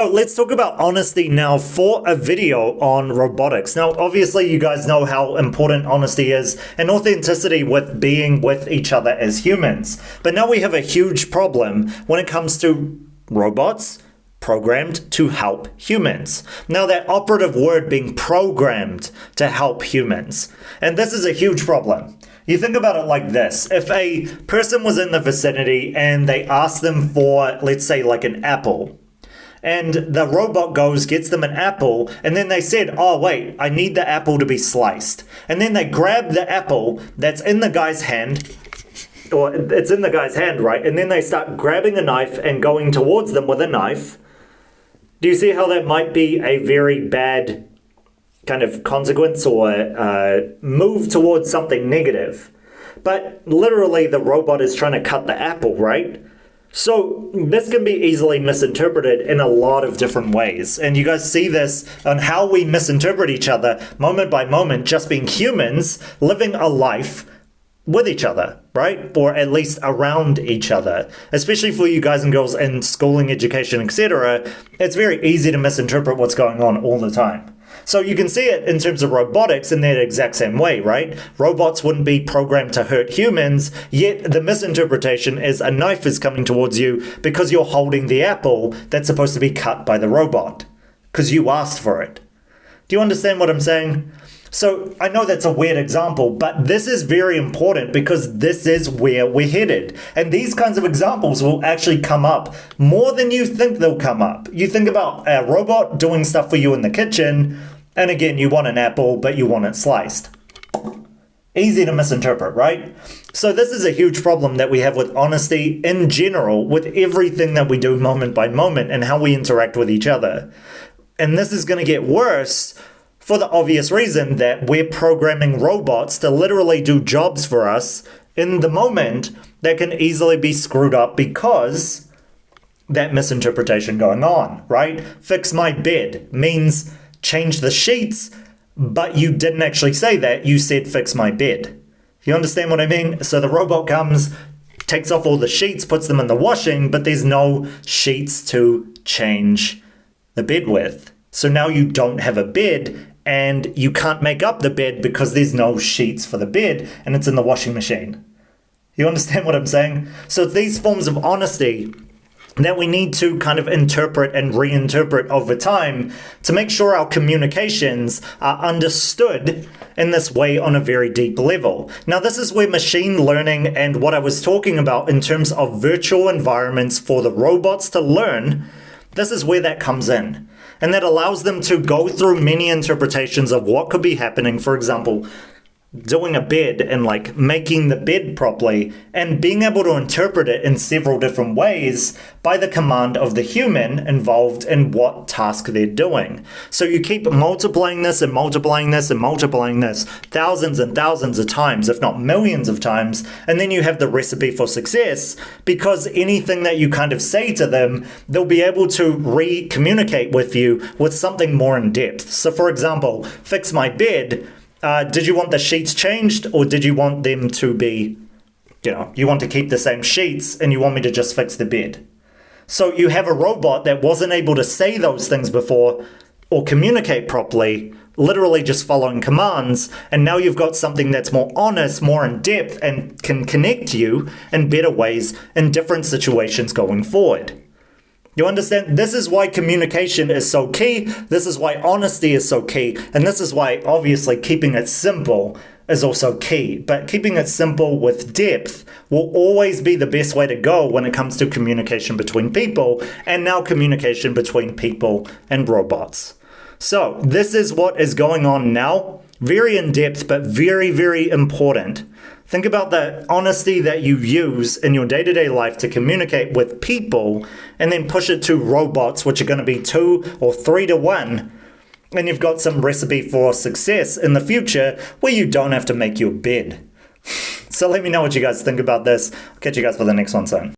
Let's talk about honesty now for a video on robotics. Now, obviously, you guys know how important honesty is and authenticity with being with each other as humans. But now we have a huge problem when it comes to robots programmed to help humans. Now, that operative word being programmed to help humans. And this is a huge problem. You think about it like this. If a person was in the vicinity and they asked them for, let's say, like an apple, and the robot goes, gets them an apple, and then they said, oh wait, I need the apple to be sliced. And then they grab the apple that's in the guy's hand, or it's in the guy's hand, right? And then they start grabbing a knife and going towards them with a knife. Do you see how that might be a very bad kind of consequence or move towards something negative? But literally the robot is trying to cut the apple, right? So this can be easily misinterpreted in a lot of different ways. And you guys see this on how we misinterpret each other moment by moment, just being humans living a life with each other, right? Or at least around each other. Especially for you guys and girls in schooling, education, etc. It's very easy to misinterpret what's going on all the time. So you can see it in terms of robotics in that exact same way, right? Robots wouldn't be programmed to hurt humans, yet the misinterpretation is a knife is coming towards you because you're holding the apple that's supposed to be cut by the robot, because you asked for it. Do you understand what I'm saying? So I know that's a weird example, but this is very important because this is where we're headed. And these kinds of examples will actually come up more than you think they'll come up. You think about a robot doing stuff for you in the kitchen, and again, you want an apple, but you want it sliced. Easy to misinterpret, right? So this is a huge problem that we have with honesty in general, with everything that we do moment by moment and how we interact with each other. And this is going to get worse for the obvious reason that we're programming robots to literally do jobs for us in the moment that can easily be screwed up because that misinterpretation going on, right? Fix my bed means change the sheets, but you didn't actually say that. You said fix my bed. You understand what I mean? So the robot comes, takes off all the sheets, puts them in the washing, but there's no sheets to change the bed with. So now you don't have a bed, and you can't make up the bed because there's no sheets for the bed and it's in the washing machine. You understand what I'm saying? So it's these forms of honesty that we need to kind of interpret and reinterpret over time to make sure our communications are understood in this way on a very deep level. Now, this is where machine learning and what I was talking about in terms of virtual environments for the robots to learn, this is where that comes in. And that allows them to go through many interpretations of what could be happening. For example, doing a bed and like making the bed properly and being able to interpret it in several different ways by the command of the human involved in what task they're doing. So you keep multiplying this and multiplying this and multiplying this thousands and thousands of times, if not millions of times, and then you have the recipe for success because anything that you kind of say to them, they'll be able to re-communicate with you with something more in depth. So for example, fix my bed. Did you want the sheets changed, or did you want them to be, you want to keep the same sheets and you want me to just fix the bed? So you have a robot that wasn't able to say those things before or communicate properly, literally just following commands, and now you've got something that's more honest, more in depth, and can connect you in better ways in different situations going forward. You understand? This is why communication is so key. This is why honesty is so key. And this is why, obviously, keeping it simple is also key. But keeping it simple with depth will always be the best way to go when it comes to communication between people, and now communication between people and robots. So this is what is going on now. Very in depth, but very, very important. Think about the honesty that you use in your day-to-day life to communicate with people, and then push it to robots, which are going to be 2 or 3 to 1. And you've got some recipe for success in the future where you don't have to make your bed. So let me know what you guys think about this. I'll catch you guys for the next one soon.